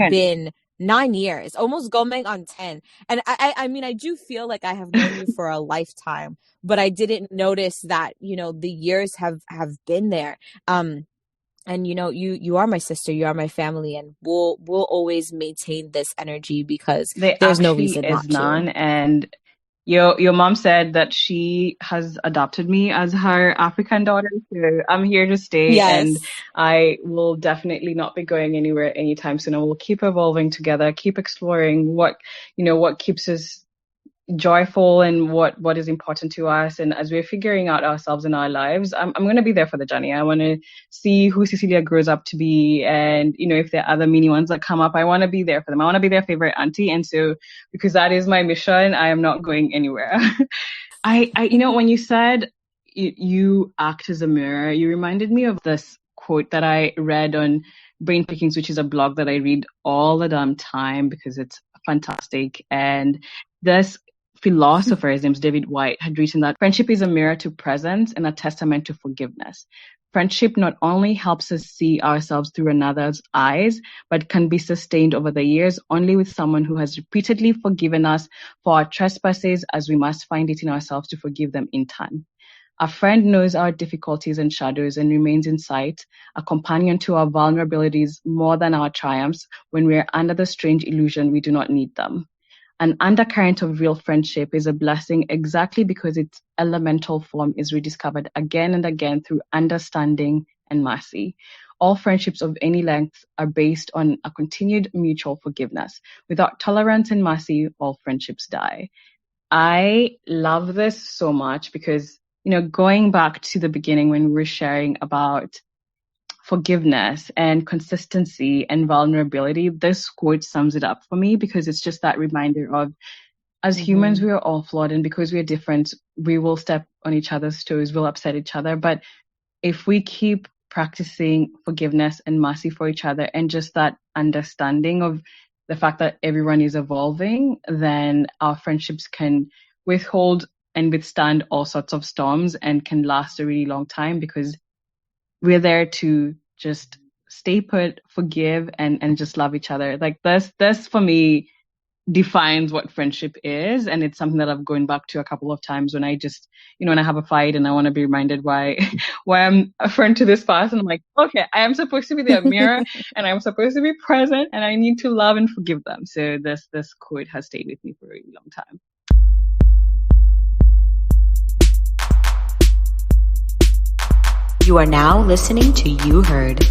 been 9 years, almost going on 10. And I mean, I do feel like I have known you for a lifetime, but I didn't notice that, the years have been there. And you are my sister, you are my family, and we'll always maintain this energy because there's no reason not to. And your mom said that she has adopted me as her African daughter, so I'm here to stay. Yes. And I will definitely not be going anywhere anytime soon. And we'll keep evolving together, keep exploring what keeps us joyful and what is important to us. And as we're figuring out ourselves in our lives, I'm going to be there for the journey. I want to see who Cecilia grows up to be, and if there are other mini ones that come up, I want to be there for them. I want to be their favorite auntie. And so, because that is my mission, I am not going anywhere. I when you said you act as a mirror, you reminded me of this quote that I read on Brain Pickings, which is a blog that I read all the damn time because it's fantastic. And this philosopher, his name's David White, had written that friendship is a mirror to presence and a testament to forgiveness. Friendship not only helps us see ourselves through another's eyes, but can be sustained over the years only with someone who has repeatedly forgiven us for our trespasses, as we must find it in ourselves to forgive them in time. A friend knows our difficulties and shadows and remains in sight, a companion to our vulnerabilities more than our triumphs when we are under the strange illusion we do not need them. An undercurrent of real friendship is a blessing exactly because its elemental form is rediscovered again and again through understanding and mercy. All friendships of any length are based on a continued mutual forgiveness. Without tolerance and mercy, all friendships die. I love this so much because, going back to the beginning when we were sharing about forgiveness and consistency and vulnerability, this quote sums it up for me, because it's just that reminder of, as humans, we are all flawed, and because we are different, we will step on each other's toes, we'll upset each other. But if we keep practicing forgiveness and mercy for each other and just that understanding of the fact that everyone is evolving, then our friendships can withhold and withstand all sorts of storms and can last a really long time, because we're there to just stay put, forgive, and just love each other. Like this for me defines what friendship is. And it's something that I've gone back to a couple of times when I just, when I have a fight and I want to be reminded why I'm a friend to this person. I'm like, okay, I am supposed to be their mirror and I'm supposed to be present and I need to love and forgive them. So this quote has stayed with me for a really long time. You are now listening to You Heard.